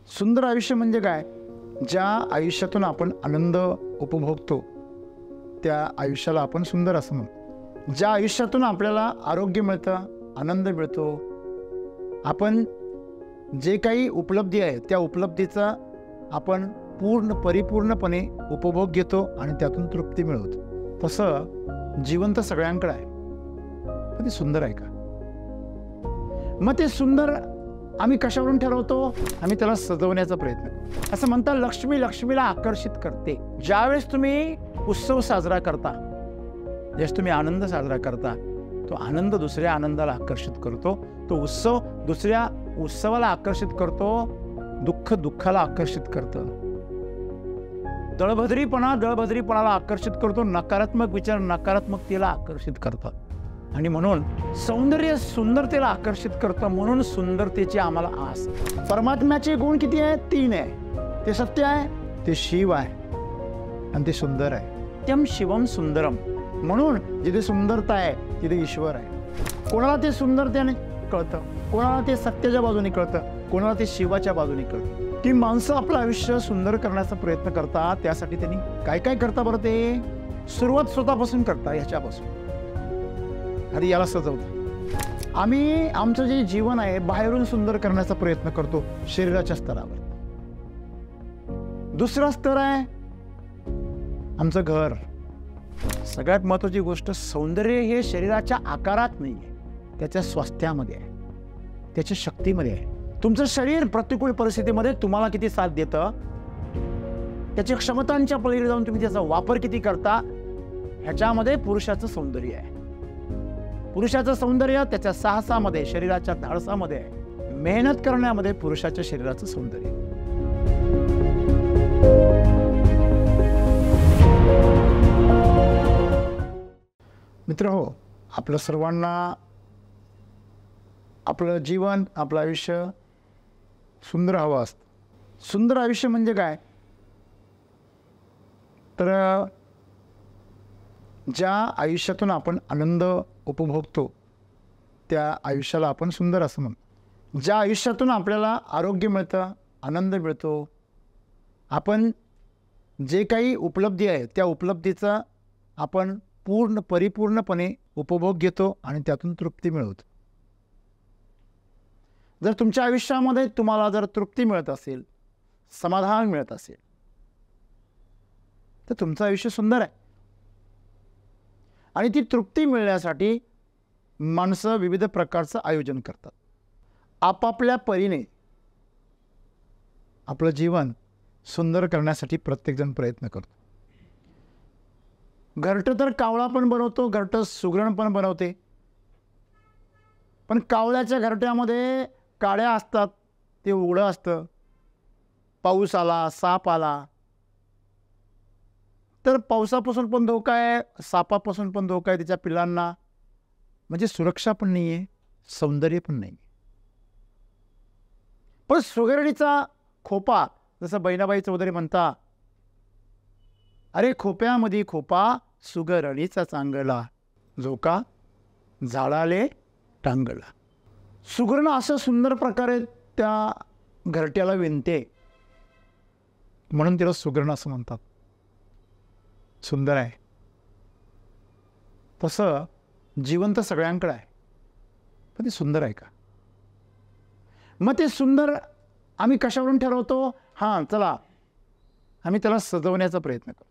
सुंदर आयुष्य म्हणजे काय? ज्या आयुष्यातून आपण आनंद उपभोगतो त्या आयुष्याला आपण सुंदर असं म्हणतो. ज्या आयुष्यातून आपल्याला आरोग्य मिळतं, आनंद मिळतो, आपण जे काही उपलब्धी आहे त्या उपलब्धीचा आपण परिपूर्णपणे उपभोग घेतो आणि त्यातून तृप्ती मिळवतो. तसं जीवन तर सगळ्यांकडे आहे, पण ते सुंदर आहे का? मग ते सुंदर आम्ही कशावरून ठरवतो? आम्ही त्याला सजवण्याचा प्रयत्न करतो. असं म्हणतात, लक्ष्मी लक्ष्मीला आकर्षित करते. ज्यावेळेस तुम्ही उत्सव साजरा करता, ज्यावेळेस तुम्ही आनंद साजरा करता, तो आनंद दुसऱ्या आनंदाला आकर्षित करतो. तो उत्सव दुसऱ्या उत्सवाला आकर्षित करतो. दुःख दुःखाला आकर्षित करतं. दळभद्रीपणाला आकर्षित करतो. नकारात्मक विचार नकारात्मकतेला आकर्षित करतात. आणि म्हणून सौंदर्य सुंदरतेला आकर्षित करतं. म्हणून सुंदरतेची आम्हाला आस. परमात्म्याचे गुण किती आहेत? 3 आहे. ते सत्य आहे, ते शिव आहे आणि ते सुंदर आहे. सत्यम शिवम सुंदरम. म्हणून जिथे सुंदरता आहे तिथे ईश्वर आहे. कोणाला ते सुंदरतेने कळतं, कोणाला ते सत्याच्या बाजूने कळतं, कोणाला ते शिवाच्या बाजूने कळतं. ती माणसं आपलं आयुष्य सुंदर करण्याचा प्रयत्न करतात. त्यासाठी त्यांनी काय काय करता बरं? ते सुरुवात स्वतःपासून करता. ह्याच्यापासून आधी याला सजवतं. आम्ही आमचं जे जीवन आहे बाहेरून सुंदर करण्याचा प्रयत्न करतो शरीराच्या स्तरावर. दुसरा स्तर आहे आमचं घर. सगळ्यात महत्त्वाची गोष्ट, सौंदर्य हे शरीराच्या आकारात नाही आहे, त्याच्या स्वास्थ्यामध्ये आहे, त्याच्या शक्तीमध्ये आहे. तुमचं शरीर प्रतिकूल परिस्थितीमध्ये तुम्हाला किती साथ देतं, त्याच्या क्षमतांच्या पलीकडे जाऊन तुम्ही त्याचा वापर किती करता, ह्याच्यामध्ये पुरुषाचं सौंदर्य आहे. पुरुषाचं सौंदर्य त्याच्या साहसामध्ये, शरीराच्या धाडसामध्ये आहे. मेहनत करण्यामध्ये पुरुषाच्या शरीराचं सौंदर्य. मित्र हो, आपलं सर्वांना आपलं जीवन, आपलं आयुष्य सुंदर हवं असतं. सुंदर आयुष्य म्हणजे काय? तर ज्या आयुष्यातून आपण आनंद उपभोगतो त्या आयुष्याला आपण सुंदर असं म्हणतो. ज्या आयुष्यातून आपल्याला आरोग्य मिळतं, आनंद मिळतो, आपण जे काही उपलब्धी आहे त्या उपलब्धीचा आपण परिपूर्णपणे उपभोग घेतो आणि त्यातून तृप्ती मिळवतो. जर तुमच्या आयुष्यामध्ये तुम्हाला जर तृप्ती मिळत असेल, समाधान मिळत असेल, तर तुमचं आयुष्य सुंदर आहे. आणि ती तृप्ती मिळण्यासाठी माणसं विविध प्रकारचं आयोजन करतात. आपापल्या परीने आपलं जीवन सुंदर करण्यासाठी प्रत्येकजण प्रयत्न करतो. घरटं तर कावळा पण बनवतो, घरटं सुगरण पण बनवते. पण कावळ्याच्या घरट्यामध्ये काड्या असतात, ते उघडं असतं. पाऊस आला, साप आला तर पावसापासून पण धोका आहे, सापापासून पण धोका आहे त्याच्या पिलांना. म्हणजे सुरक्षा पण नाही आहे, सौंदर्य पण नाही. पण सुगरणीचा खोपा, जसं बहिणाबाई चौधरी म्हणता, अरे खोप्यामध्ये खोपा सुगरणीचा चांगला, झोका झाडाले टांगला. सुगरण असं सुंदर प्रकारे त्या घरट्याला विणते, म्हणून तिला सुगरण असं म्हणतात. सुंदर आहे. तसं जीवन तर सगळ्यांकडे आहे, पण ते सुंदर आहे का? मग ते सुंदर आम्ही कशावरून ठरवतो? चला आम्ही त्याला सजवण्याचा प्रयत्न करतो.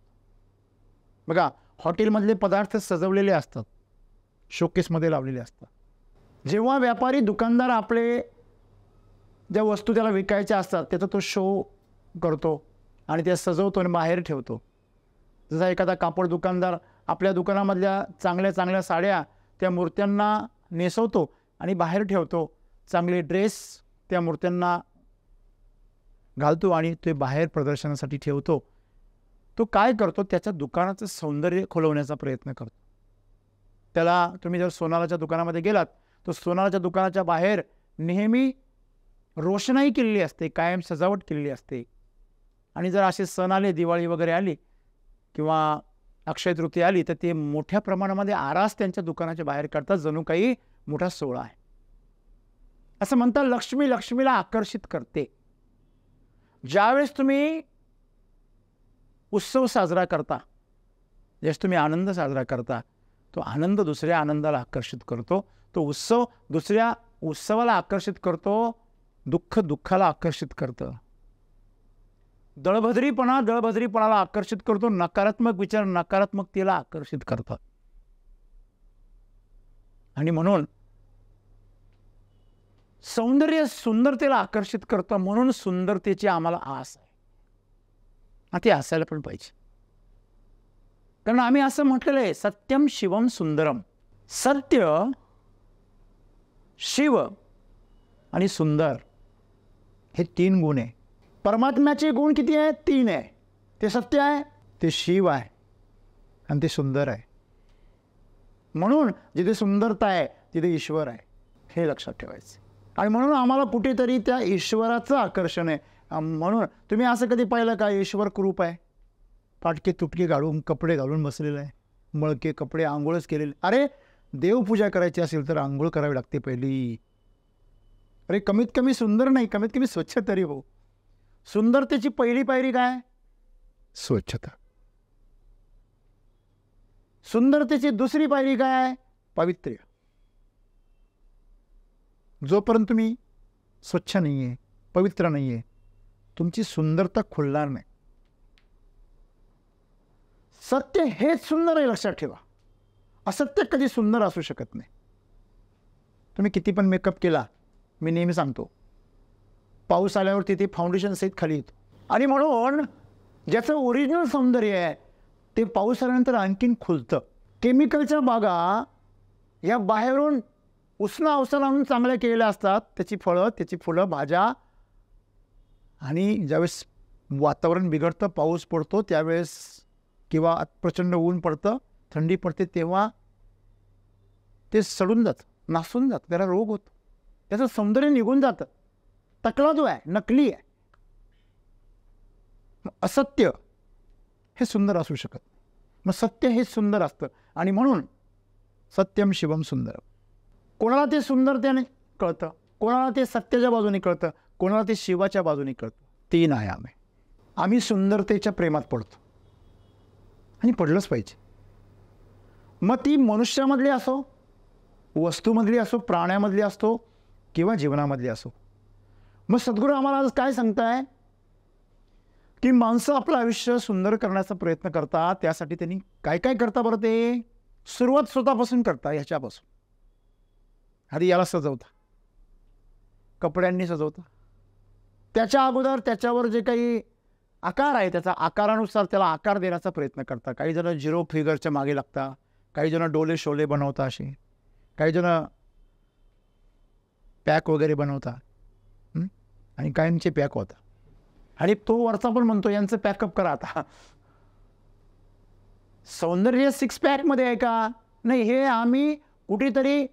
बघा, हॉटेलमधले पदार्थ सजवलेले असतात, शोकेसमध्ये लावलेले असतात. जेव्हा व्यापारी दुकानदार आपले ज्या वस्तू त्याला विकायच्या असतात त्याचा तो शो करतो आणि त्या सजवतो आणि बाहेर ठेवतो. जसा एखादा कापड दुकानदार आपल्या दुकानामधल्या चांगल्या चांगल्या साड्या त्या मूर्त्यांना नेसवतो आणि बाहेर ठेवतो. चांगले ड्रेस त्या मूर्त्यांना घालतो आणि ते बाहेर प्रदर्शनासाठी ठेवतो. तो काय करतो? त्याच्या दुकानाचं सौंदर्य खुलवण्याचा प्रयत्न करतो. त्याला तुम्ही जर सोनाराच्या दुकानामध्ये गेलात तर सोनाराच्या दुकानाच्या बाहेर नेहमी रोषणाई केलेली असते, कायम सजावट केलेली असते. आणि जर असे सण आले, दिवाळी वगैरे आली किंवा अक्षय तृतीया आली, तर ते मोठ्या प्रमाणामध्ये आरास त्यांच्या दुकानाच्या बाहेर काढतात, जणू काही मोठा सोहळा आहे. असं म्हणतात, लक्ष्मी लक्ष्मीला आकर्षित करते. ज्यावेळेस तुम्ही उत्सव साजरा करता, ज्यावेळेस तुम्ही आनंद साजरा करता, तो आनंद दुसऱ्या आनंदाला आकर्षित करतो, तो उत्सव दुसऱ्या उत्सवाला आकर्षित करतो, दुःख दुःखाला आकर्षित करतं, दळभद्रीपणाला आकर्षित करतो, नकारात्मक विचार नकारात्मकतेला आकर्षित करतात. आणि म्हणून सौंदर्य सुंदरतेला आकर्षित करतं. म्हणून सुंदरतेची आम्हाला आस आहे, आणि ती असायला पण पाहिजे. कारण आम्ही असं म्हटलेलं आहे, सत्यम शिवम सुंदरम. सत्य, शिव आणि सुंदर हे 3 गुण आहे. परमात्म्याचे गुण किती आहेत? 3 आहे. ते सत्य आहे, ते शिव आहे, आणि ते सुंदर आहे. म्हणून जिथे सुंदरता आहे तिथे ईश्वर आहे, हे लक्षात ठेवायचं. आणि म्हणून आम्हाला कुठेतरी त्या ईश्वराचं आकर्षण आहे. म्हणून तुम्ही असं कधी पाहिलं का ईश्वर कुरूप आहे, फाटके तुटके घालून कपडे घालून बसलेलं आहे, मळके कपडे, आंघोळच केलेले? अरे देवपूजा करायची असेल तर आंघोळ करावी लागते पहिली. अरे कमीत कमी सुंदर नाही, कमीत कमी स्वच्छ तरी हो. सुंदरतेची पहिली पायरी काय? स्वच्छता. सुंदरतेची दुसरी पायरी काय? पावित्र्य. जोपर्यंत तुम्ही स्वच्छ नाही आहे, पवित्र नाही आहे, तुमची सुंदरता खुलणार नाही. सत्य हेच सुंदर आहे, लक्षात ठेवा. असत्य कधी सुंदर असू शकत नाही. तुम्ही किती पण मेकअप केला, मी नेहमी सांगतो, पाऊस आल्यावर तिथे फाउंडेशन सहित खाली येतो. आणि म्हणून ज्याचं ओरिजिनल सौंदर्य आहे ते पाऊस आल्यानंतर आणखीन खुलतं. केमिकलच्या बागा या बाहेरून उष्ण औषध आणून चांगल्या केलेल्या असतात, त्याची फळं, त्याची फुलं, भाज्या. आणि ज्यावेळेस वातावरण बिघडतं, पाऊस पडतो त्यावेळेस, किंवा प्रचंड ऊन पडतं, थंडी पडते, तेव्हा ते सडून जातं, नासून जातं, त्याला रोग होतो, त्याचं सौंदर्य निघून जातं. टकला जो आहे, नकली आहे. असत्य हे सुंदर असू शकत नाही. मग सत्य हे सुंदर असतं. आणि म्हणून सत्यम शिवम सुंदरम. कोणाला ते सुंदरतेने कळतं, कोणाला ते सत्याच्या बाजूने कळतं, कोणाला ते शिवाच्या बाजूने कळतं. 3 आयाम आहे. आम्ही सुंदरतेच्या प्रेमात पडतो, आणि पडलंच पाहिजे. मग ती मनुष्यामधली असो, वस्तूमधली असो, प्राण्यामधली असो, किंवा जीवनामधली असो. मग सद्गुरू आम्हाला आज काय सांगताय की माणसं आपलं आयुष्य सुंदर करण्याचा प्रयत्न करतात. त्यासाठी त्यांनी काय काय करता बरं? ते सुरुवात स्वतःपासून करता. ह्याच्यापासून आधी याला सजवता, कपड्यांनी सजवता. त्याच्या अगोदर त्याच्यावर जे काही आकार आहे त्याचा आकारानुसार त्याला आकार देण्याचा प्रयत्न करता. काही जण 0 फिगरच्या मागे लागता, काही जण डोले शोले बनवता, असे काही जण पॅक वगैरे बनवता, आणि काहींचे पॅक होता. आणि तो वरचा पण म्हणतो यांचं पॅकअप करा आता. सौंदर्य 6 पॅकमध्ये आहे का? नाही. हे आम्ही कुठेतरी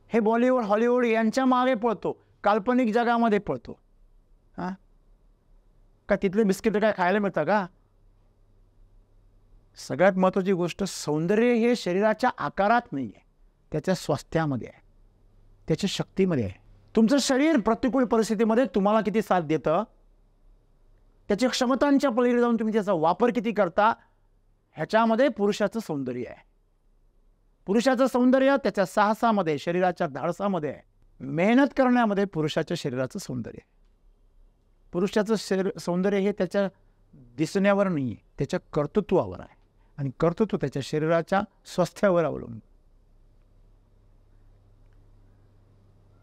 हे बॉलिवूड हॉलिवूड यांच्या मागे पळतो, काल्पनिक जगामध्ये पळतो. हां, का तिथले बिस्किट काय खायला मिळतं का? सगळ्यात महत्त्वाची गोष्ट, सौंदर्य हे शरीराच्या आकारात नाही आहे, त्याच्या स्वास्थ्यामध्ये आहे, त्याच्या शक्तीमध्ये आहे. तुमचं शरीर प्रतिकूल परिस्थितीमध्ये तुम्हाला किती साथ देतं, त्याच्या क्षमतांच्या पलीकडे जाऊन तुम्ही त्याचा वापर किती करता, ह्याच्यामध्ये पुरुषाचं सौंदर्य आहे. पुरुषाचं सौंदर्य त्याच्या साहसामध्ये, शरीराच्या धाडसामध्ये आहे. मेहनत करण्यामध्ये पुरुषाच्या शरीराचं सौंदर्य आहे. पुरुषाचं सौंदर्य हे त्याच्या दिसण्यावर नाही आहे, त्याच्या कर्तृत्वावर आहे. आणि कर्तृत्व त्याच्या शरीराच्या स्वास्थ्यावर अवलंबून.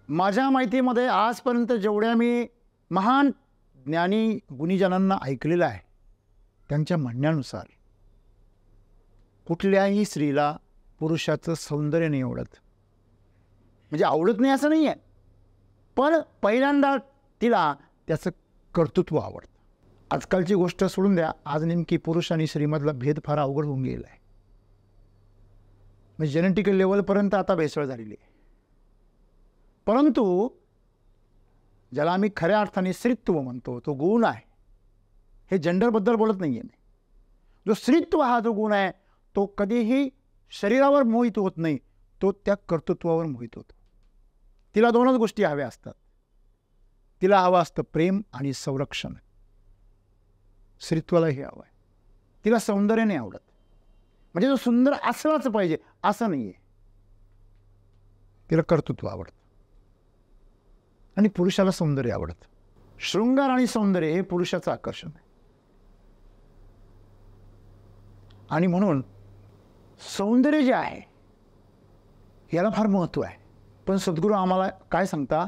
माझ्या माहितीमध्ये आजपर्यंत जेवढ्या मी महान ज्ञानी गुणीजनांना ऐकलेलं आहे, त्यांच्या म्हणण्यानुसार कुठल्याही स्त्रीला पुरुषाचं सौंदर्य नाही आवडत. म्हणजे आवडत नाही असं नाही आहे, पण पहिल्यांदा तिला त्याचं कर्तृत्व आवडतं. आजकालची गोष्ट सोडून द्या, आज नेमकी पुरुष आणि स्त्रीमधला भेद फार अवघड होऊन गेला आहे. म्हणजे जेनेटिकल लेवलपर्यंत आता भेसळ झालेली आहे. परंतु ज्याला आम्ही खऱ्या अर्थाने स्त्रीत्व म्हणतो, तो गुण आहे. हे जेंडरबद्दल बोलत नाही आहे मी. जो स्त्रीत्व हा जो गुण आहे तो कधीही शरीरावर मोहित होत नाही, तो त्या कर्तृत्वावर मोहित होतो. तिला 2च गोष्टी हव्या असतात, तिला हवं असतं प्रेम आणि संरक्षण. स्त्रीत्वाला हे हवं आहे. तिला सौंदर्य नाही आवडत, म्हणजे तो सुंदर असलाच पाहिजे असं नाही आहे. तिला कर्तृत्व आवडतं आणि पुरुषाला सौंदर्य आवडतं. शृंगार आणि सौंदर्य हे पुरुषाचं आकर्षण आहे. आणि म्हणून सौंदर्य जे आहे याला फार महत्त्व आहे. पण सद्गुरू आम्हाला काय सांगता,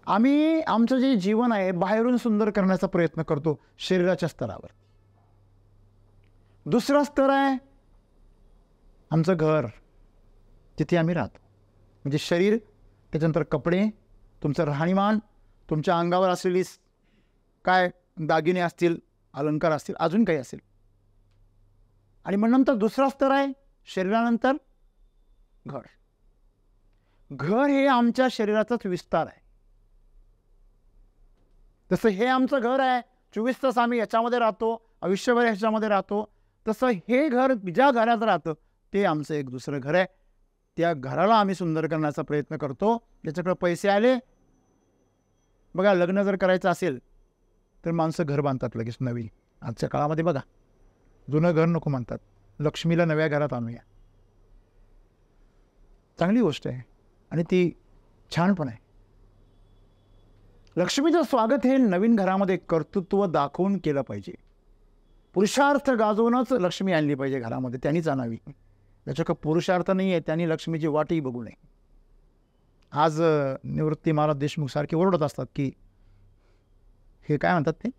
आम्ही आमचं जे जीवन आहे बाहेरून सुंदर करण्याचा प्रयत्न करतो शरीराच्या स्तरावर. दुसरा स्तर आहे आमचं घर, जिथे आम्ही राहतो, म्हणजे शरीर, त्याच्यानंतर कपडे, तुमचं राहणीमान, तुमच्या अंगावर असलेली काय दागिने असतील, अलंकार असतील, अजून काही असेल. आणि मग नंतर दुसरा स्तर आहे शरीरानंतर घर. घर हे आमच्या शरीराचाच विस्तार आहे. जसं हे आमचं घर आहे, 24 तास आम्ही याच्यामध्ये राहतो, आयुष्यभर ह्याच्यामध्ये राहतो, तसं हे घर ज्या घरात राहतं ते आमचं एक दुसरं घर आहे. त्या घराला आम्ही सुंदर करण्याचा प्रयत्न करतो. ज्याच्याकडे पैसे आले, बघा लग्न जर करायचं असेल तर माणसं घर बांधतात लगेच नवीन. आजच्या काळामध्ये बघा जुनं घर नको म्हणतात, लक्ष्मीला नव्या घरात आणूया. चांगली गोष्ट आहे आणि ती छान पण आहे. लक्ष्मीचं स्वागत हे नवीन घरामध्ये कर्तृत्व दाखवून केलं पाहिजे. पुरुषार्थ गाजवूनच लक्ष्मी आणली पाहिजे घरामध्ये, त्यांनीच आणावी. ज्याच्याकडे पुरुषार्थ नाही आहे त्यांनी लक्ष्मीची वाटही बघू नये. आज निवृत्ती महाराज देशमुख सारखे ओरडत असतात की हे काय म्हणतात, ते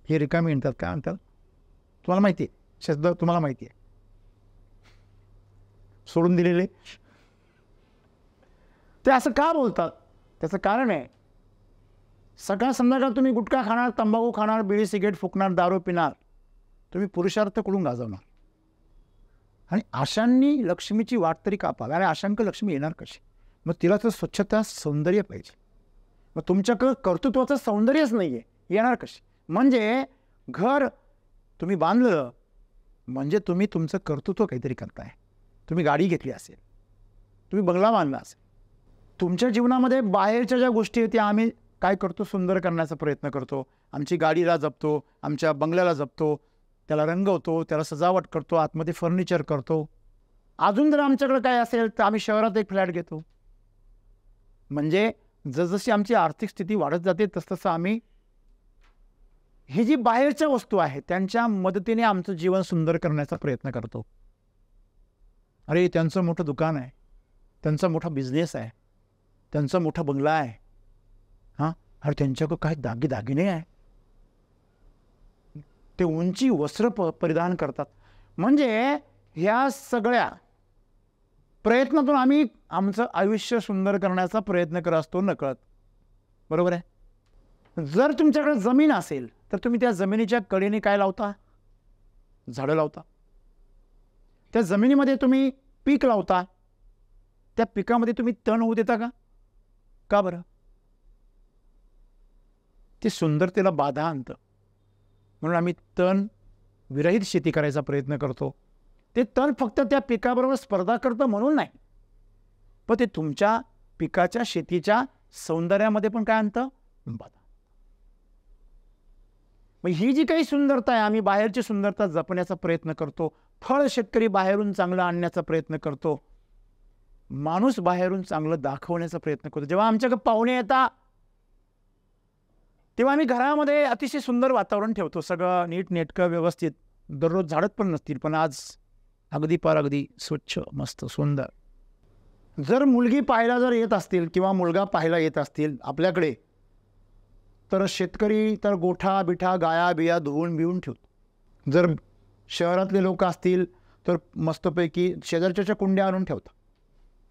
हे रिकामी म्हणतात, काय म्हणतात तुम्हाला माहिती आहे, शब्द तुम्हाला माहिती आहे, सोडून दिलेले. ते असं का बोलतात त्याचं कारण आहे, सकाळ संध्याकाळ तुम्ही गुटखा खाणार, तंबाखू खाणार, बिडी सिगरेट फुकणार, दारू पिणार, तुम्ही पुरुषार्थ कुठून गाजवणार. आणि आशांनी लक्ष्मीची वाट तरी का पाहावी. आणि आशांक लक्ष्मी येणार कशी, मग तिला तर स्वच्छता सौंदर्य पाहिजे. मग तुमच्याकडं कर्तृत्वाचं सौंदर्यच नाही आहे, येणार कशी. म्हणजे घर तुम्ही बांधलं म्हणजे तुम्ही तुमचं कर्तृत्व काहीतरी करताय. तुम्ही गाडी घेतली असेल, तुम्ही बंगला बांधला असेल, तुमच्या जीवनामध्ये बाहेरच्या ज्या गोष्टी आहेत त्या आम्ही काय करतो, सुंदर करण्याचा प्रयत्न करतो. आमची गाडीला जपतो, आमच्या बंगल्याला जपतो, त्याला रंगवतो, त्याला सजावट करतो, आतमध्ये फर्निचर करतो. अजून जर आमच्याकडे काय असेल तर आम्ही शहरात एक फ्लॅट घेतो. म्हणजे जसजशी आमची आर्थिक स्थिती वाढत जाते तसतसं आम्ही ही जी बाहेरच्या वस्तू आहेत त्यांच्या मदतीने आमचं जीवन सुंदर करण्याचा प्रयत्न करतो. अरे त्यांचं मोठं दुकान आहे, त्यांचा मोठा बिझनेस आहे, त्यांचा मोठा बंगला आहे, हां, अरे त्यांच्याकडं काय दागिने आहे, ते उंची वस्त्र परिधान करतात. म्हणजे ह्या सगळ्या प्रयत्नातून आम्ही आमचं आयुष्य सुंदर करण्याचा प्रयत्न करत असतो नकळत. बरोबर आहे. जर तुमच्याकडे जमीन असेल तर तुम्ही त्या जमिनीच्या कडेने काय लावता, झाडं लावता. त्या जमिनीमध्ये तुम्ही पीक लावता, त्या पिकामध्ये तुम्ही तण होऊ देता का? का बरं? ते सुंदरतेला बाधा आणतं. म्हणून आम्ही तण विरहित शेती करायचा प्रयत्न करतो. ते तण फक्त त्या पिकाबरोबर स्पर्धा करतं म्हणून नाही, पण ते तुमच्या पिकाच्या शेतीच्या सौंदर्यामध्ये पण काय आणतं, बाधा. मग ही जी काही सुंदरता आहे आम्ही बाहेरची सुंदरता जपण्याचा प्रयत्न करतो. फळ शेतकरी बाहेरून चांगलं आणण्याचा प्रयत्न करतो, माणूस बाहेरून चांगलं दाखवण्याचा प्रयत्न करतो. जेव्हा आमच्याकडे पाहुणे येतात तेव्हा आम्ही घरामध्ये अतिशय सुंदर वातावरण ठेवतो, सगळं नीट नेटकं व्यवस्थित. दररोज झाडत पण नसतील पण आज अगदी स्वच्छ मस्त सुंदर. जर मुलगी पाहायला जर येत असतील किंवा मुलगा पाहायला येत असतील आपल्याकडे तर शेतकरी तर गोठा बिठा गाया बिया धुवून बिवून ठेवतो. जर शहरातले लोक असतील तर मस्तपैकी शेजारच्या कुंड्या आणून ठेवतात,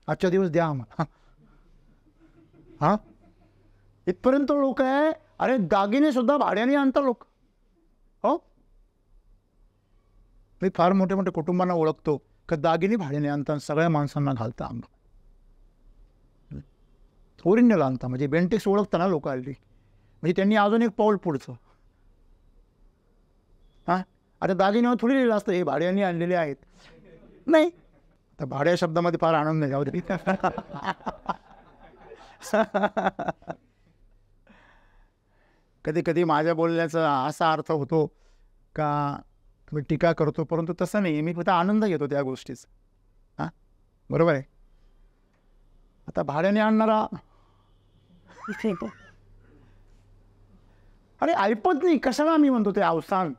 आजच्या दिवस द्या आम्हाला. हां, इथपर्यंत लोक आहे. अरे दागिने सुद्धा भाड्याने आणतात लोक. हो, मी फार मोठे मोठे कुटुंबांना ओळखतो का दागिने भाड्याने आणतात, सगळ्या माणसांना घालता. ओरिजिनल आणता, म्हणजे बेंटेक्स ओळखता ना लोक आली, म्हणजे त्यांनी अजून एक पाऊल पुढचं. हां, आता दागिन्यावर थोडी लिहिलं असतं हे भाड्याने आणलेले आहेत, नाही. तर भाड्या शब्दामध्ये फार आनंद नाही, जाऊ दे. कधी कधी माझ्या बोलण्याचा असा अर्थ होतो का मी टीका करतो, परंतु तसं नाही, मी फक्त आनंद घेतो त्या गोष्टीचा. हां, बरोबर आहे. आता भाड्याने आणणारा अरे ऐपत नाही, कशाला आम्ही म्हणतो ते अवसान.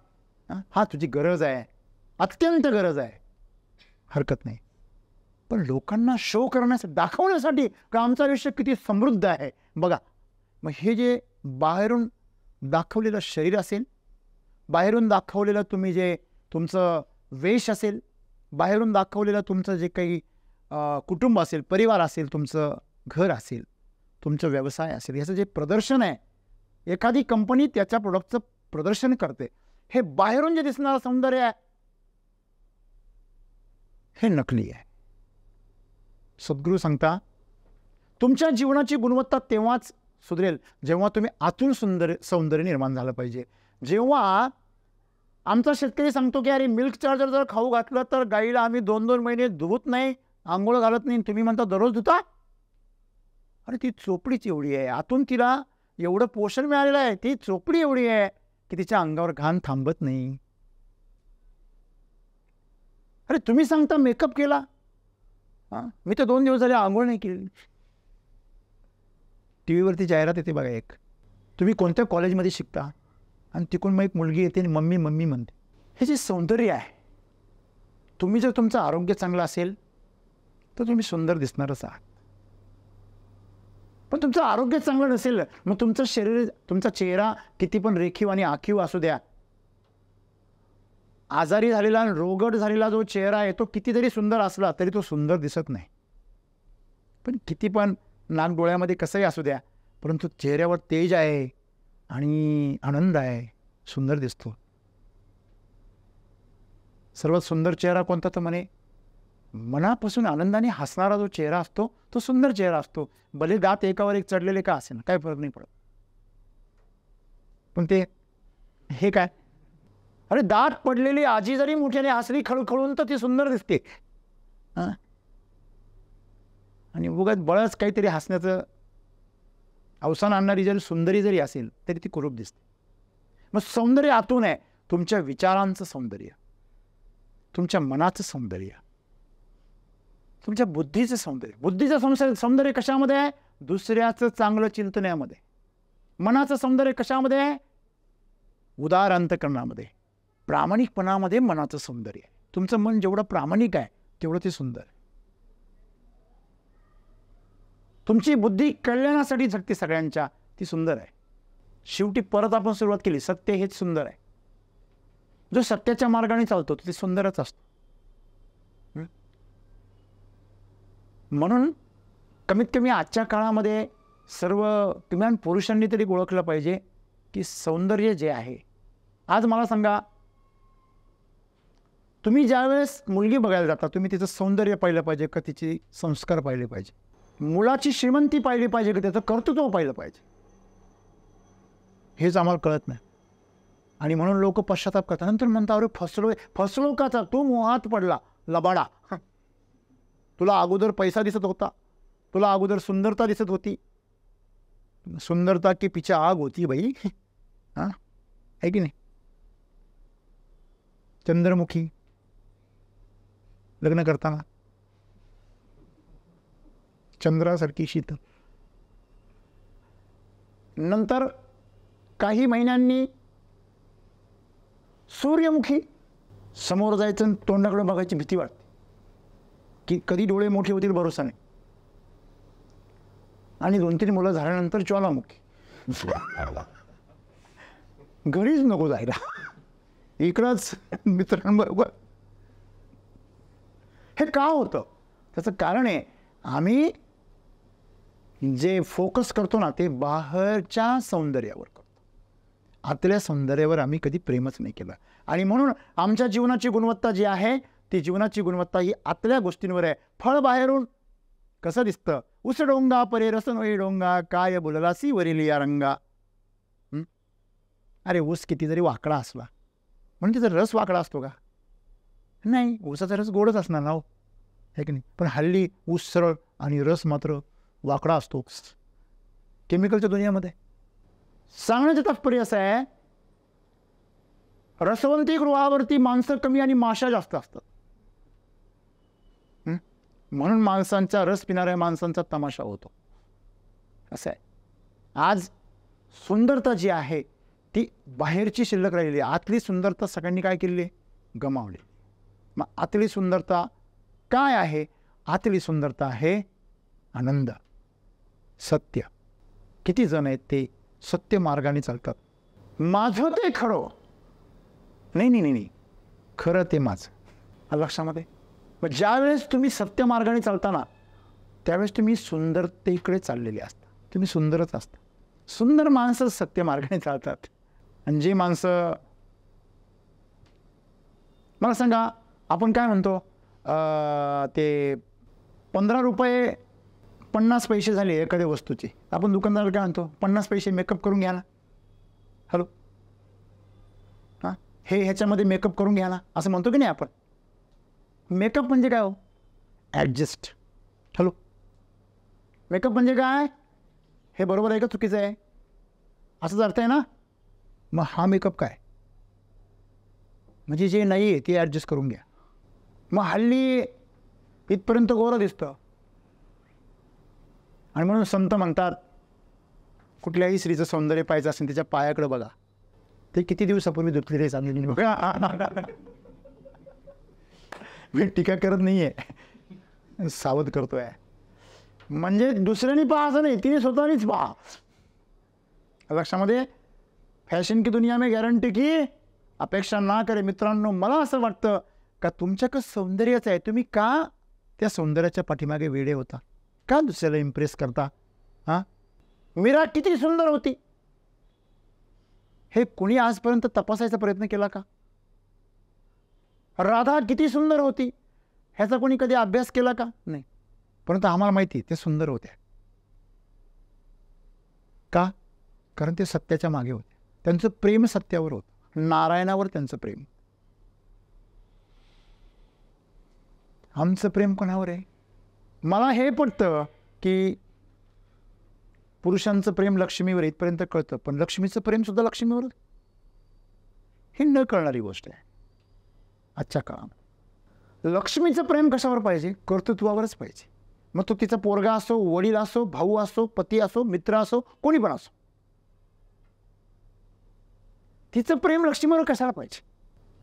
हा तुझी गरज आहे, अत्यंत गरज आहे, हरकत नाही. पण लोकांना शो करण्यासाठी, दाखवण्यासाठी का आमचं आयुष्य किती समृद्ध आहे बघा. मग हे जे बाहेरून दाखवलेलं शरीर असेल, बाहेरून दाखवलेलं तुम्ही जे तुमचं वेश असेल, बाहेरून दाखवलेलं तुमचं जे काही कुटुंब असेल, परिवार असेल, तुमचं घर असेल, तुमचं व्यवसाय असेल, याचं जे प्रदर्शन आहे, एखादी कंपनी त्याच्या प्रोडक्टचं प्रदर्शन करते, हे बाहेरून जे दिसणारं सौंदर्य आहे हे नकली आहे. सद्गुरू सांगता तुमच्या जीवनाची गुणवत्ता तेव्हाच सुधरेल जेव्हा तुम्ही आतून सौंदर्य निर्माण झालं पाहिजे. जेव्हा आमचा शेतकरी सांगतो की अरे मिल्क चार्जर जर खाऊ घातलं तर गाईला आम्ही 2-2 महिने धुवत नाही, आंघोळ घालत नाही, तुम्ही म्हणता दररोज धुता. अरे ती चोपडीच एवढी आहे, आतून तिला एवढं पोषण मिळालेलं आहे, ती चोपडी एवढी आहे की तिच्या अंगावर घाण थांबत नाही. अरे तुम्ही सांगता मेकअप केला, हां मी तर 2 दिवस झाले आंघोळ नाही केली. टी व्हीवरती जाहिरात येते बघा एक, तुम्ही कोणत्या कॉलेजमध्ये शिकता आणि तिकडून मग एक मुलगी येते आणि मम्मी मम्मी म्हणते. हे जे सौंदर्य आहे, तुम्ही जर तुमचं आरोग्य चांगलं असेल तर तुम्ही सुंदर दिसणारच आहात. पण तुमचं आरोग्य चांगलं नसेल, मग तुमचं शरीर, तुमचा चेहरा किती पण रेखीव आणि आखीव असू द्या, आजारी झालेला, रोगट झालेला जो चेहरा आहे तो किती जरी सुंदर असला तरी तो सुंदर दिसत नाही. पण किती पण नाक डोळ्यामध्ये कसंही असू द्या, परंतु चेहऱ्यावर तेज आहे आणि आनंद आहे, सुंदर दिसतो. सर्वात सुंदर चेहरा कोणता तर म्हणे मनापासून आनंदाने हसणारा जो चेहरा असतो तो सुंदर चेहरा असतो. भले दात एकावर एक चढलेले का असे ना, काही फरक नाही पडत. पण ते हे काय, अरे दात पडलेली आजी जरी मोठ्याने हसली खळखळून तर ती सुंदर दिसते. हां, आणि उगाच बळच काहीतरी हसण्याचं अवसान आणणारी जरी सुंदरी जरी असेल तरी ती कुरूप दिसते. मग सौंदर्य आतून आहे, तुमच्या विचारांचं सौंदर्य, तुमच्या मनाचं सौंदर्य, तुमच्या बुद्धीचं सौंदर्य. बुद्धीचं सौंदर्य कशामध्ये आहे? दुसऱ्याचं चांगलं चिंतण्यामध्ये. मनाचं सौंदर्य कशामध्ये आहे? उदार अंतकरणामध्ये, प्रामाणिकपणामध्ये मनाचं सौंदर्य आहे. तुमचं मन जेवढं प्रामाणिक आहे तेवढं ते सुंदर आहे. तुमची बुद्धी कल्याणासाठी झटते सगळ्यांच्या, ती सुंदर आहे. शेवटी परत आपण सुरुवात केली, सत्य हेच सुंदर आहे. जो सत्याच्या मार्गाने चालतो तो ते सुंदरच असतो. म्हणून कमीत कमी आजच्या काळामध्ये सर्व किमान पुरुषांनी तरी ओळखलं पाहिजे की सौंदर्य जे आहे, आज मला सांगा, तुम्ही ज्यावेळेस मुलगी बघायला जाता तुम्ही तिचं सौंदर्य पाहिलं पाहिजे का तिचे संस्कार पाहिले पाहिजे? मुलाची श्रीमंती पाहिली पाहिजे का त्याचं कर्तृत्व पाहिलं पाहिजे? हेच आम्हाला कळत नाही. आणि म्हणून लोक पश्चाताप करतात, नंतर म्हणतात अरे फसलो का, तू मोहात पडला लबाडा. तुला अगोदर पैसा दिसत होता, तुला अगोदर सुंदरता दिसत होती, सुंदरता की पिछे आग होती बाई. हां, आहे की नाही? चंद्रमुखी लग्न करताना चंद्रासारखी शीतल, नंतर काही महिन्यांनी सूर्यमुखी. समोर जायचं आणि तोंडाकडे बघायची भीती वाटते की कधी डोळे मोठे होतील भरोसा नाही. आणि 2-3 मुलं झाल्यानंतर ज्वालामुखी, घरीच नको जायला, इकडंच मित्रांबरोबर. हे का होतं? त्याचं कारण आहे आम्ही जे फोकस करतो ना ते बाहेरच्या सौंदर्यावर करतो, आतल्या सौंदर्यावर आम्ही कधी प्रेमच नाही केलं. आणि म्हणून आमच्या जीवनाची गुणवत्ता जी आहे ती जीवनाची गुणवत्ता ही आतल्या गोष्टींवर आहे. फळ बाहेरून कसं दिसतं, उस डोंगा परे रसनोई डोंगा, काय बोललासी वरील या रंगा. अरे ऊस किती जरी वाकडा असला म्हणजे त्याचा रस वाकडा असतो का? नाही, ऊसाचा रस गोडच असणार ना हो, आहे की नाही? पण हल्ली ऊस सरळ आणि रस मात्र वाकडा असतो. केमिकलच्या दुनियामध्ये. सांगण्याचं तात्पर्य असं आहे, रसवंती गृहावरती माणसं कमी आणि माशा जास्त असतात. म्हणून माणसांचा रस पिणाऱ्या माणसांचा तमाशा होतो. असं आहे. आज सुंदरता जी आहे ती बाहेरची शिल्लक राहिलेली आहे. आतली सुंदरता सगळ्यांनी काय केलेली, गमावली. मग आतली सुंदरता काय आहे? आतली सुंदरता आहे आनंद, सत्य. किती जण आहेत ते सत्य मार्गाने चालतात. माझं ते खरं, नाही नाही नाही, खरं ते माझं. लक्षामध्ये. मग ज्यावेळेस तुम्ही सत्य मार्गाने चालताना त्यावेळेस तुम्ही सुंदरतेकडे चाललेले असता. तुम्ही सुंदरच असता. सुंदर माणसं सत्य मार्गाने चालतात. आणि जी माणसं, मला सांगा, आपण काय म्हणतो, ते 15 रुपये 50 पैसे झाले एखाद्या वस्तूचे, आपण दुकानदाराला काय म्हणतो, 50 पैसे मेकअप करून घ्या ना. हॅलो, हां, हे ह्याच्यामध्ये मेकअप करून घ्या ना, असं म्हणतो की नाही आपण. मेकअप म्हणजे काय हो? ॲडजस्ट. हॅलो, मेकअप म्हणजे काय? हे बरोबर आहे का चुकीचं आहे? असंच अर्थ आहे ना. मग हा मेकअप काय? म्हणजे जे नाही आहे ते ॲडजस्ट करून घ्या. मग हल्ली इथपर्यंत गोरं दिसतं आणि म्हणून संत म्हणतात, कुठल्याही स्त्रीचं सौंदर्य पाहायचं असेल त्याच्या पायाकडे बघा, ते किती दिवसापूर्वी धुतलेले चांगले बघा. मी टीका करत नाही आहे, सावध करतो आहे. म्हणजे दुसऱ्याने पहा असं नाही, तिने स्वतःनीच पहा. लक्षामध्ये. फॅशन की दुनिया में गॅरंटी की अपेक्षा ना करे. मित्रांनो, मला असं वाटतं का तुमच्याकडं सौंदर्यच आहे, तुम्ही का त्या सौंदर्याच्या पाठीमागे वेडे होता? का दुसऱ्याला इम्प्रेस करता? हां, मीरा किती सुंदर होती हे कुणी आजपर्यंत तपासायचा प्रयत्न केला का? राधा किती सुंदर होती ह्याचा कोणी कधी अभ्यास केला का? नाही. परंतु आम्हाला माहिती ते सुंदर होत्या. का? कारण ते सत्याच्या मागे होते. त्यांचं प्रेम सत्यावर होतं, नारायणावर त्यांचं प्रेम. आमचं प्रेम कोणावर आहे? मला हे पटतं की पुरुषांचं प्रेम लक्ष्मीवर इथपर्यंत कळतं, पण लक्ष्मीचं प्रेम सुद्धा लक्ष्मीवर ही न कळणारी गोष्ट आहे आजच्या काळात. लक्ष्मीचं प्रेम कशावर पाहिजे? कर्तृत्वावरच पाहिजे. मग तो तिचा पोरगा असो, वडील असो, भाऊ असो, पती असो, मित्र असो, कोणी पण असो, तिचं प्रेम लक्ष्मीवर कशाला पाहिजे?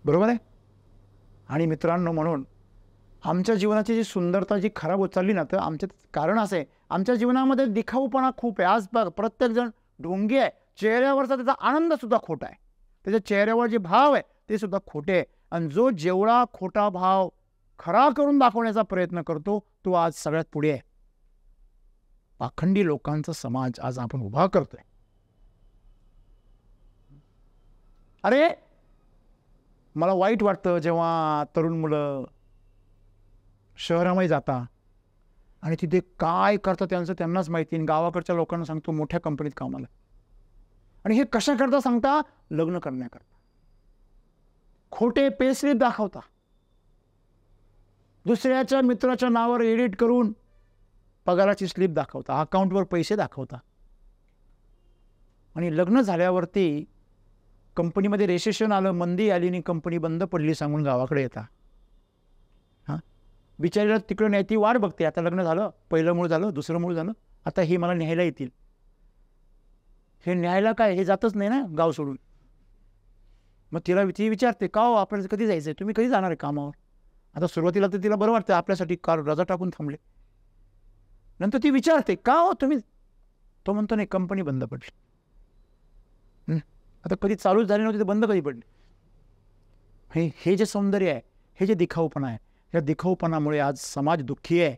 बरोबर आहे. आणि मित्रांनो, म्हणून आमच्या जीवनाची जी सुंदरता जी खराब होत चालली ना, तर आमच्यात कारण असं आहे, आमच्या जीवनामध्ये दिखाऊपणा खूप आहे. आज प्रत्येकजण ढोंगी आहे. चेहऱ्यावरचा त्याचा आनंदसुद्धा खोटा आहे. त्याच्या चेहऱ्यावर जे भाव आहे ते सुद्धा खोटे आहे. आणि जो जेवढा खोटा भाव खरा करून दाखवण्याचा प्रयत्न करतो तो आज सगळ्यात पुढे आहे. पाखंडी लोकांचा समाज आज आपण उभा करतोय. अरे, मला वाईट वाटतं जेव्हा तरुण मुलं शहरामध्ये जाता आणि तिथे काय करतात त्यांचं त्यांनाच माहिती. गावाकडच्या लोकांना सांगतो मोठ्या कंपनीत कामाला, आणि हे कशा करता सांगता? लग्न करण्याकरता. खोटे पे स्लिप दाखवता, दुसऱ्याच्या मित्राच्या नावावर एडिट करून पगाराची स्लिप दाखवता, अकाउंटवर पैसे दाखवता, आणि लग्न झाल्यावरती कंपनीमध्ये रेसेशन आलं, मंदी आली आणि कंपनी बंद पडली सांगून गावाकडे येता. हां, बिचारीला तिकडं न्यायची वाट बघते. आता लग्न झालं, पहिलं मूळ झालं, दुसरं मूळ झालं, आता हे मला न्यायला येतील. हे न्यायला काय, हे जातच नाही ना गाव सोडून. मग ती विचारते, का हो आपल्याला कधी जायचं आहे, तुम्ही कधी जाणार आहे कामावर? आता सुरुवातीला तर तिला बरं वाटतं, आपल्यासाठी कार रजा टाकून थांबले. नंतर ती विचारते, का हो तुम्ही? तो म्हणतो, नाही, कंपनी बंद पडली. आता कधी चालूच झाली नव्हती तर बंद कधी पडली? हे जे सौंदर्य आहे, हे जे दिखाऊपणा आहे, या दिखाऊपणामुळे आज समाज दुःखी आहे.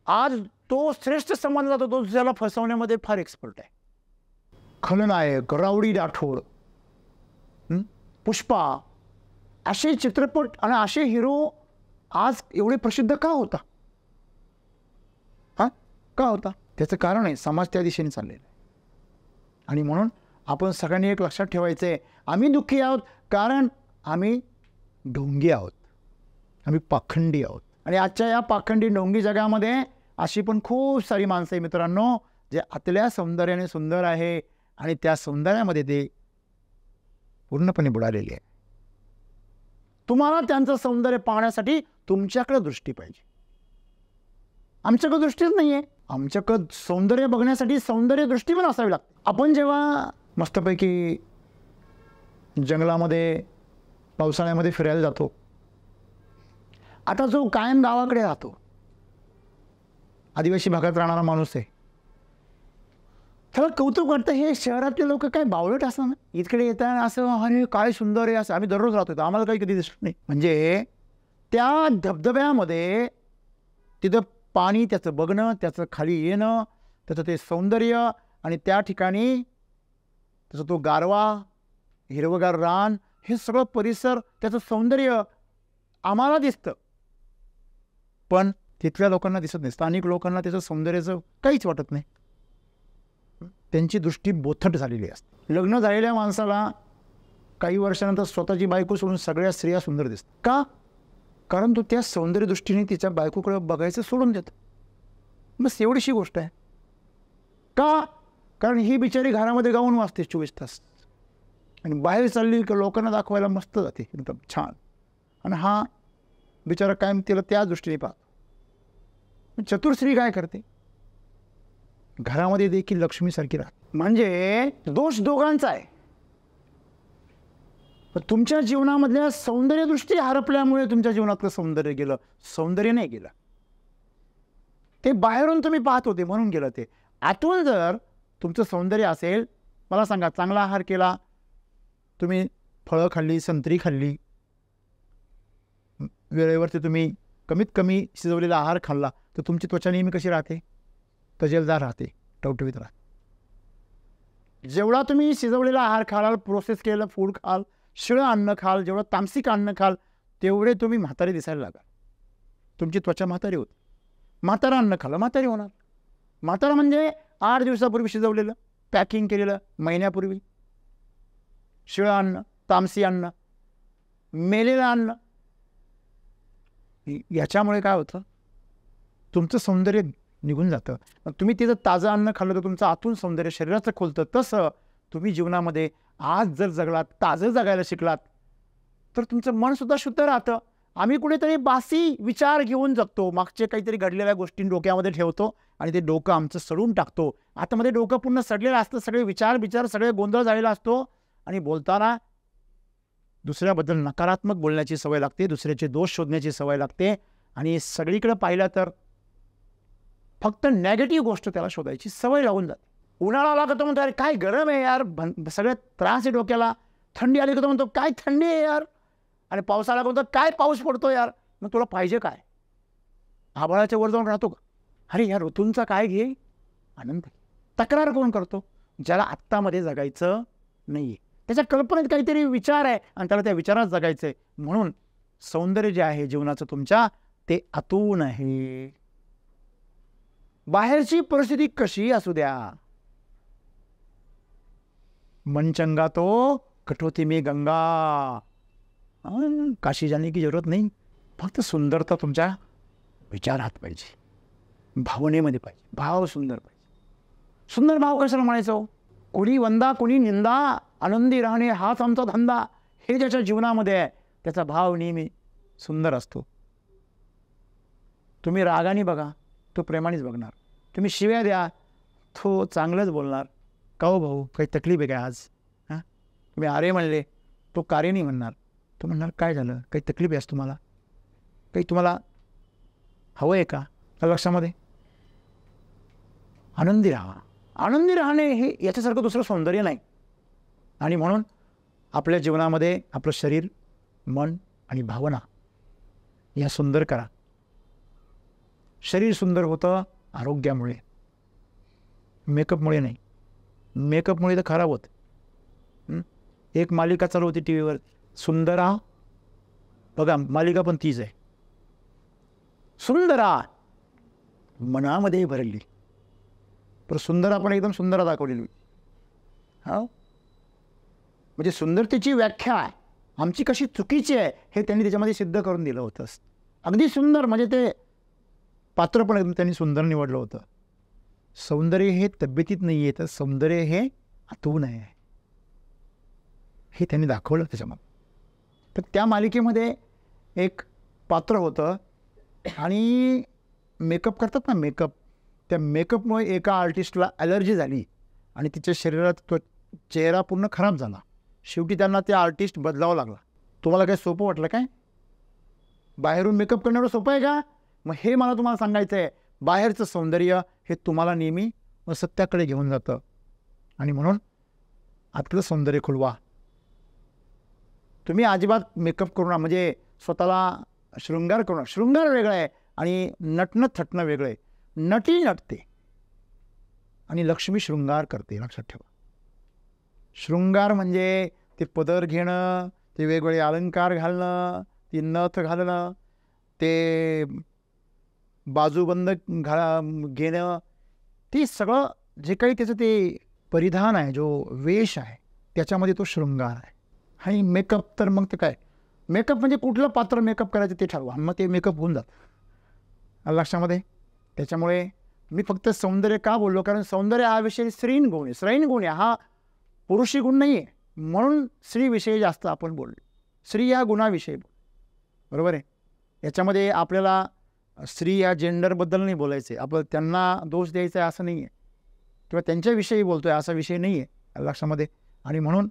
आज तो श्रेष्ठ समाज जातो तो ज्याला फसवण्यामध्ये फार एक्सपर्ट आहे. खलनायक, रावडी राठोड, पुष्पा, असे चित्रपट आणि असे हिरो आज एवढे प्रसिद्ध का होता? हां, का होता? त्याचं कारण आहे समाज त्या दिशेने चाललेला आहे. आणि म्हणून आपण सगळ्यांनी एक लक्षात ठेवायचं आहे, आम्ही दुःखी आहोत कारण आम्ही ढोंगी आहोत, आम्ही पाखंडी आहोत. आणि आजच्या या पाखंडी ढोंगी जगामध्ये अशी पण खूप सारी माणसं आहे मित्रांनो, जे आतल्या सौंदर्याने सुंदर आहे आणि त्या सौंदर्यामध्ये ते पूर्णपणे बुडालेले आहे. तुम्हाला त्यांचं सौंदर्य पाहण्यासाठी तुमच्याकडे दृष्टी पाहिजे. आमच्याकडे दृष्टीच नाही आहे. आमच्याकडं सौंदर्य बघण्यासाठी सौंदर्य दृष्टी पण असावी लागते. आपण जेव्हा मस्तपैकी जंगलामध्ये पावसाळ्यामध्ये फिरायला जातो, आता जो कायम गावाकडे राहतो, आदिवासी भागात राहणारा माणूस आहे, त्याला कौतुक वाटतं, हे शहरातले लोक काय बावळट असं ना, इकडे येतात असं अरे काय सुंदर आहे असं. आम्ही दररोज राहतो, आम्हाला काही कधी दिसत नाही. म्हणजे त्या धबधब्यामध्ये तिथं पाणी, त्याचं बघणं, त्याचं खाली येणं, त्याचं ते सौंदर्य आणि त्या ठिकाणी त्याचा तो गारवा, हिरवगार रान, हे सगळं परिसर, त्याचं सौंदर्य आम्हाला दिसतं, पण तिथल्या लोकांना दिसत नाही. स्थानिक लोकांना त्याचं सौंदर्याचं काहीच वाटत नाही. त्यांची दृष्टी बोथट झालेली असते. लग्न झालेल्या माणसाला काही वर्षानंतर स्वतःची बायको सोडून सगळ्या स्त्रिया सुंदर दिसतात. का? कारण तो त्या सौंदर्य दृष्टीने तिच्या बायकोकडे बघायचं सोडून देतो. बस एवढीशी गोष्ट आहे. का? कारण ही बिचारी घरामध्ये गाऊन वाजते 24 तास आणि बाहेर चालली की लोकांना दाखवायला मस्त जाते, एकदम छान. आणि हा बिचारा कायम तिला त्या दृष्टीने पाहतो. चतुर स्त्री काय करते? घरामध्ये देखील लक्ष्मीसारखी राहते. म्हणजे दोष दोघांचा आहे. पण तुमच्या जीवनामधल्या सौंदर्य दृष्टी हरपल्यामुळे तुमच्या जीवनातलं सौंदर्य गेलं. सौंदर्य नाही गेलं, ते बाहेरून तुम्ही पाहत होते म्हणून गेलं. ते आतून जर तुमचं सौंदर्य असेल, मला सांगा, चांगला आहार केला तुम्ही, फळं खाल्ली, संत्री खाल्ली, वेळेवरती तुम्ही कमीत कमी शिजवलेला आहार खाल्ला, तर तुमची त्वचा नेहमी कशी राहते? तजेलदार राहते, टवटवीत राहते. जेवढा तुम्ही शिजवलेला आहार खाल, प्रोसेस केलेलं फूड खाल, शिळं अन्न खाल, जेवढं तामसिक अन्न खाल, तेवढे तुम्ही म्हातारी दिसायला लागाल. तुमची त्वचा म्हातारी होती. म्हातारा अन्न खाल्लं म्हातारी होणार. म्हातारा म्हणजे 8 दिवसापूर्वी शिजवलेलं, पॅकिंग केलेलं, महिन्यापूर्वी शिळं अन्न, तामसी अन्न, मेलेलं अन्न. याच्यामुळे काय होतं? तुमचं सौंदर्य निघून जातं. तुम्ही तिचं ताजं अन्न खाल्लं तर तुमचं आतून सौंदर्य शरीराचं खोलतं. तसं तुम्ही जीवनामध्ये आज जर जगलात, ताजं जगायला शिकलात, तर तुमचं मनसुद्धा शुद्ध राहतं. आम्ही कुठेतरी बासी विचार घेऊन जगतो, मागचे काहीतरी घडलेल्या गोष्टी डोक्यामध्ये ठेवतो आणि ते डोकं आमचं सडून टाकतो. आतमध्ये डोकं पूर्ण सडलेलं असतं, सगळे विचार सगळे गोंधळ झालेला असतो आणि बोलताना दुसऱ्याबद्दल नकारात्मक बोलण्याची सवय लागते, दुसऱ्याचे दोष शोधण्याची सवय लागते आणि सगळीकडे पाहिलं तर फक्त नेगेटिव्ह गोष्ट त्याला शोधायची सवय लागून जाते. उन्हाळा लागतो म्हणतो अरे काय गरम आहे यार, सगळ्यात त्रास आहे डोक्याला. थंडी आली का म्हणतो काय थंडी आहे यार, आणि पावसाळा म्हणतो काय पाऊस पडतो यार. मग तुला पाहिजे काय? आभाळाच्या वर जाऊन राहतो का? अरे या ऋतूंचा काय घे आनंद. तक्रार कोण करतो? ज्याला आत्तामध्ये जगायचं नाही आहे, त्याच्या कल्पनेत काहीतरी विचार आहे आणि त्याला त्या विचारात जगायचं आहे. म्हणून सौंदर्य जे आहे जीवनाचं तुमच्या, ते आतून आहे. बाहेरची परिस्थिती कशी असू द्या, मन चंगा तो कटोती में गंगा. काशी जाने की जरूरत नाही. फक्त सुंदरता तुमच्या विचारात पाहिजे, भावनेमध्ये पाहिजे. भाव सुंदर पाहिजे. सुंदर भाव कशाला म्हणायचं? कोणी वंदा कोणी निंदा, आनंदी राहणे हाच आमचा धंदा. हे ज्याच्या जीवनामध्ये आहे त्याचा भाव नेहमी सुंदर असतो. तुम्ही रागाने बघा, तो प्रेमानेच बघणार. तुम्ही शिव्या द्या, तो चांगलंच बोलणार. का हो भाऊ, काही तकलीफ आहे काय आज? हां, तुम्ही अरे म्हणले, तो कार्य नाही म्हणणार. तो म्हणणार काय झालं, काही तकलीफ आहे तुम्हाला, काही तुम्हाला हवं आहे का? लक्षामध्ये आनंदी राहा. आनंदी राहणे हे याच्यासारखं दुसरं सौंदर्य नाही. आणि म्हणून आपल्या जीवनामध्ये आपलं शरीर, मन आणि भावना या सुंदर करा. शरीर सुंदर होतं आरोग्यामुळे, मेकअपमुळे नाही. मेकअपमुळे तर खराब होतं. एक मालिका चालू होती टी व्हीवर, सुंदरा, बघा मालिका पण तीच आहे. सुंदरा मनामध्ये भरली, पण सुंदरा पण एकदम सुंदर दाखवलेली. हा म्हणजे सुंदरतेची व्याख्या आमची कशी चुकीची आहे हे त्यांनी त्याच्यामध्ये सिद्ध करून दिलं होतं. अगदी सुंदर म्हणजे ते पात्र पण एकदम त्यांनी सुंदर निवडलं होतं. सौंदर्य हे तब्येतीत नाही आहे, तर सौंदर्य हे आतून आहे, हे त्यांनी दाखवलं त्याच्यामध्ये. तर त्या मालिकेमध्ये एक पात्र होतं आणि मेकअप करतात ना, मेकअप, त्या मेकअपमुळे एका आर्टिस्टला ॲलर्जी झाली आणि तिच्या शरीरात तो चेहरा पूर्ण खराब झाला. शेवटी त्यांना ते आर्टिस्ट बदलावं लागला. तुम्हाला काय सोपं वाटलं काय? बाहेरून मेकअप करणं सोपं आहे का? मग हे मला तुम्हाला सांगायचं आहे, बाहेरचं सौंदर्य हे तुम्हाला नेहमी असत्याकडे घेऊन जातं. आणि म्हणून आतलं सौंदर्य खुलवा. तुम्ही अजिबात मेकअप करू नका, म्हणजे स्वतःला शृंगार करू नका. शृंगार वेगळा आहे आणि नटणं थटणं वेगळं आहे. नटी नटते आणि लक्ष्मी शृंगार करते, लक्षात ठेवा. शृंगार म्हणजे ते पदर घेणं, ते वेगवेगळे अलंकार घालणं, ती नथ घालणं, ते बाजूबंद घेणं, ते सगळं जे काही त्याचं ते परिधान आहे, जो वेश आहे, त्याच्यामध्ये तो शृंगार आहे. आणि मेकअप तर मग ते काय, मेकअप म्हणजे कुठलं पात्र मेकअप करायचं ते ठरवा, मग ते मेकअप होऊन जातं लक्षामध्ये. त्याच्यामुळे मी फक्त सौंदर्य का बोललो, कारण सौंदर्य हा विषय स्त्रीण गुण आहे, श्रैण गुण आहे, हा पुरुषी गुण नाही आहे. म्हणून स्त्रीविषयी जास्त आपण बोललो, स्त्री या गुणाविषयी, बरोबर आहे. याच्यामध्ये आपल्याला स्त्री या जेंडरबद्दल नाही बोलायचं आहे, आपण त्यांना दोष द्यायचा आहे असं नाही आहे, किंवा त्यांच्याविषयी बोलतो आहे असा विषय नाही आहे लक्षामध्ये. आणि म्हणून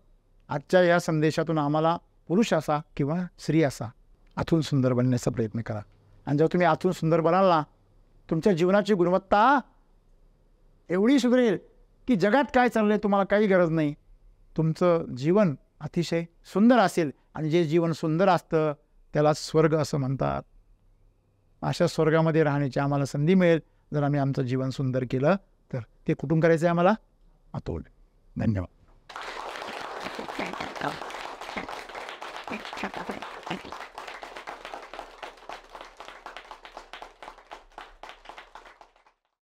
आजच्या या संदेशातून आम्हाला पुरुष असा किंवा स्त्री असा आतून सुंदर बनण्याचा प्रयत्न करा. आणि जेव्हा तुम्ही आतून सुंदर बनाल ना, तुमच्या जीवनाची गुणवत्ता एवढी सुधारेल की जगात काय चाललं आहे तुम्हाला काही गरज नाही. तुमचं जीवन अतिशय सुंदर असेल, आणि जे जीवन सुंदर असतं त्याला स्वर्ग असं म्हणतात. अशा स्वर्गामध्ये राहण्याची आम्हाला संधी मिळेल जर आम्ही आमचं जीवन सुंदर केलं तर. ते कुठून करायचं आहे आम्हाला? आतून. धन्यवाद.